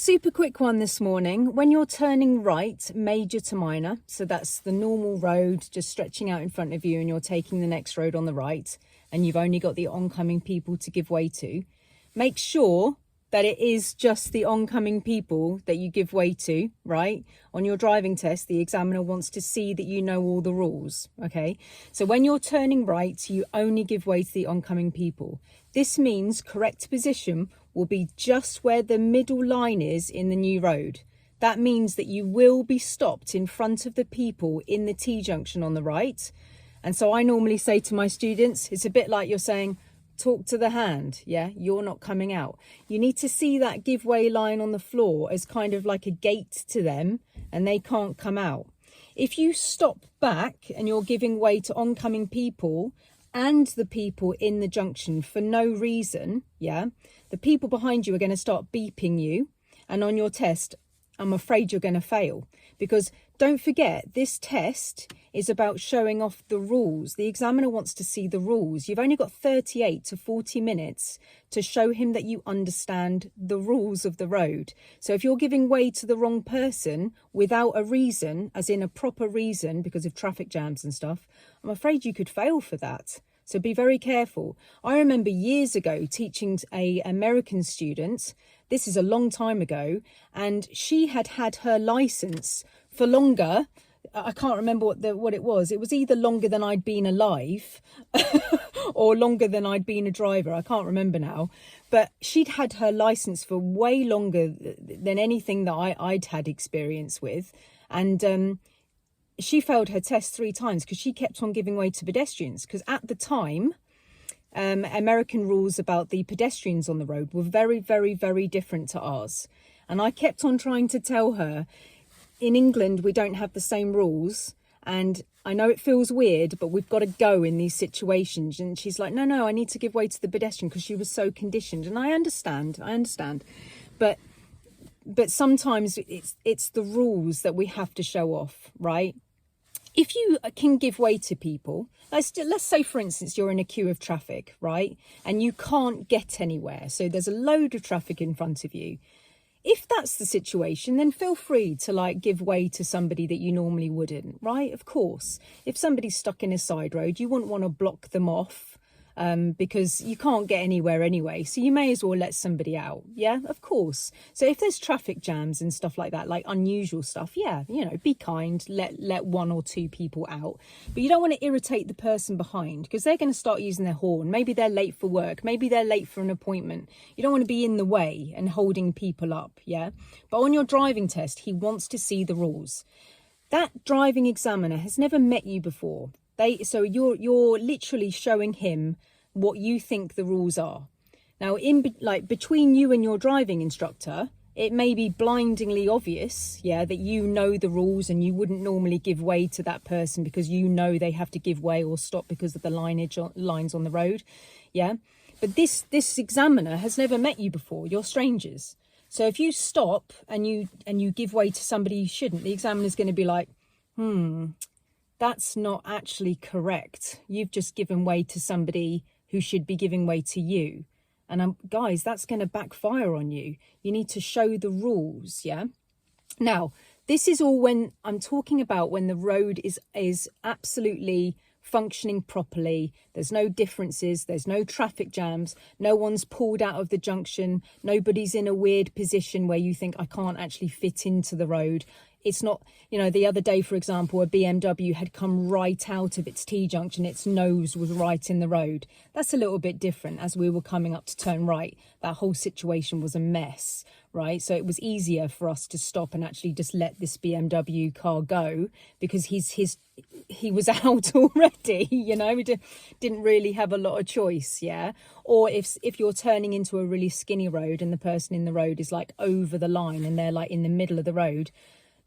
Super quick one this morning. When you're turning right, major to minor, so that's the normal road just stretching out in front of you and you're taking the next road on the right and you've only got the oncoming people to give way to, make sure that it is just the oncoming people that you give way to, right? On your driving test, the examiner wants to see that you know all the rules, okay? So when you're turning right, you only give way to the oncoming people. This means correct position will be just where the middle line is in the new road. That means that you will be stopped in front of the people in the T-junction on the right. And so I normally say to my students, it's a bit like you're saying, talk to the hand, yeah? You're not coming out. You need to see that give way line on the floor as kind of like a gate to them and they can't come out. If you stop back and you're giving way to oncoming people and the people in the junction for no reason, yeah, the people behind you are going to start beeping you, and on your test, I'm afraid you're going to fail. Because don't forget, this test is about showing off the rules. The examiner wants to see the rules. You've only got 38 to 40 minutes to show him that you understand the rules of the road. So if you're giving way to the wrong person without a reason, as in a proper reason because of traffic jams and stuff, I'm afraid you could fail for that. So be very careful. I remember years ago teaching an American student, this is a long time ago, and she had had her license for longer. I can't remember what it was. It was either longer than I'd been alive or longer than I'd been a driver. I can't remember now. But she'd had her license for way longer than anything that I'd had experience with. And she failed her test 3 times because she kept on giving way to pedestrians. Because at the time, American rules about the pedestrians on the road were very, very, very different to ours. And I kept on trying to tell her, in England, we don't have the same rules. And I know it feels weird, but we've got to go in these situations. And she's like, no, I need to give way to the pedestrian because she was so conditioned. And I understand. But sometimes it's the rules that we have to show off, right? If you can give way to people, let's say, for instance, you're in a queue of traffic, right? And you can't get anywhere. So there's a load of traffic in front of you. If that's the situation, then feel free to give way to somebody that you normally wouldn't, right? Of course, if somebody's stuck in a side road, you wouldn't want to block them off because you can't get anywhere anyway. So you may as well let somebody out. Yeah, of course. So if there's traffic jams and stuff like that, like unusual stuff, yeah, be kind, let 1 or 2 people out. But you don't want to irritate the person behind because they're going to start using their horn. Maybe they're late for work. Maybe they're late for an appointment. You don't want to be in the way and holding people up. Yeah. But on your driving test, he wants to see the rules. That driving examiner has never met you before. So you're literally showing him what you think the rules are. Now, between you and your driving instructor, it may be blindingly obvious, yeah, that you know the rules and you wouldn't normally give way to that person because you know they have to give way or stop because of the lines on the road, yeah. But this examiner has never met you before. You're strangers. So if you stop and you give way to somebody you shouldn't, the examiner's going to be like, that's not actually correct. You've just given way to somebody who should be giving way to you. And guys, that's going to backfire on you. You need to show the rules, yeah? Now, this is all when I'm talking about when the road is absolutely functioning properly. There's no differences. There's no traffic jams. No one's pulled out of the junction. Nobody's in a weird position where you think, I can't actually fit into the road. It's not, the other day, for example, a BMW had come right out of its T-junction. Its nose was right in the road. That's a little bit different. As we were coming up to turn right, that whole situation was a mess, right? So it was easier for us to stop and actually just let this BMW car go because he was out already, we didn't really have a lot of choice, yeah? Or if you're turning into a really skinny road and the person in the road is over the line and they're in the middle of the road,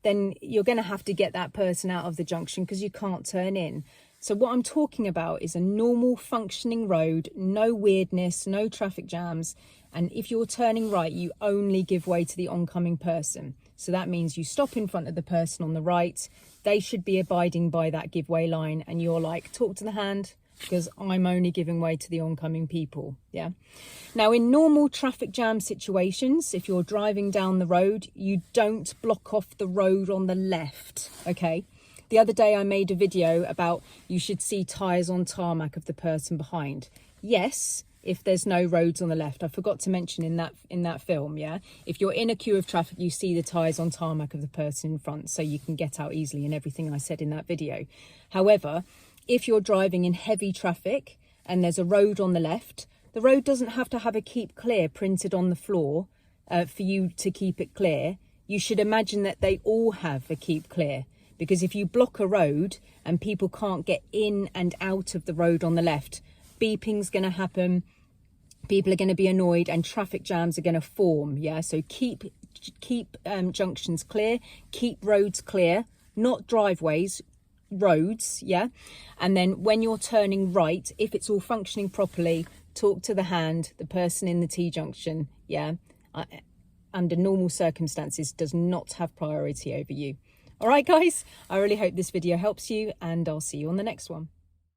then you're going to have to get that person out of the junction because you can't turn in. So what I'm talking about is a normal functioning road, no weirdness, no traffic jams. And if you're turning right, you only give way to the oncoming person. So that means you stop in front of the person on the right. They should be abiding by that give way line. And you're talk to the hand, because I'm only giving way to the oncoming people. Yeah. Now, in normal traffic jam situations, if you're driving down the road, you don't block off the road on the left. Okay. The other day I made a video about you should see tyres on tarmac of the person behind. Yes, if there's no roads on the left. I forgot to mention in that film, yeah? If you're in a queue of traffic, you see the tyres on tarmac of the person in front, so you can get out easily, and everything I said in that video. However, if you're driving in heavy traffic and there's a road on the left, the road doesn't have to have a keep clear printed on the floor for you to keep it clear. You should imagine that they all have a keep clear, because if you block a road and people can't get in and out of the road on the left, beeping's going to happen, people are going to be annoyed, and traffic jams are going to form. Yeah, so keep junctions clear, keep roads clear, not driveways, roads. Yeah. And then when you're turning right, if it's all functioning properly, talk to the hand, the person in the T-junction. Yeah, under normal circumstances does not have priority over you. All right, guys, I really hope this video helps you, and I'll see you on the next one.